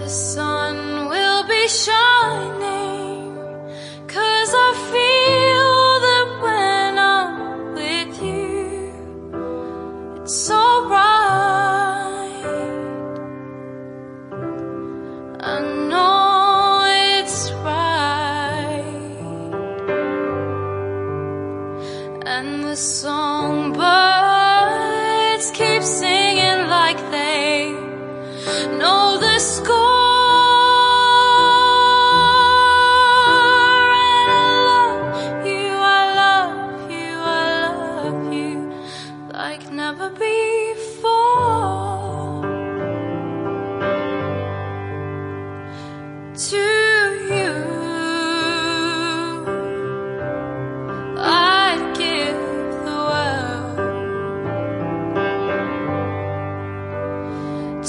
the sun will be shining, 'cause I feel that when I'm with you, it's so right. I know it's right. And the songbirds keep singing like they know the score. Like never before. To you, I'd give the world.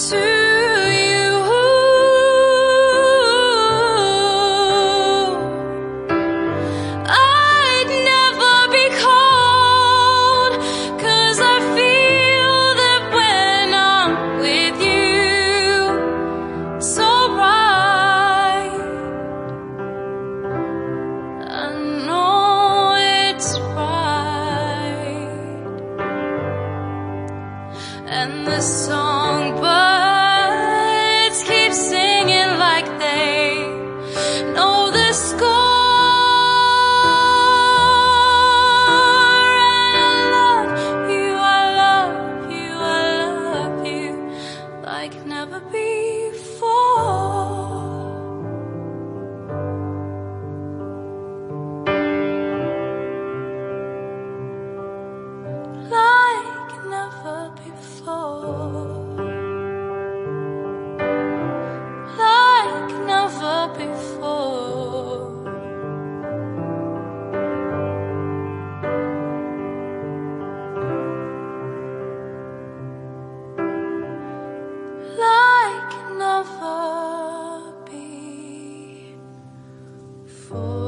To you, I'd never be cold, 'cause I feel that when I'm with you, so right. I know it's right. And the songbirds keep singing like they know the score. Like never before. Like never before. Like never before. Like never before.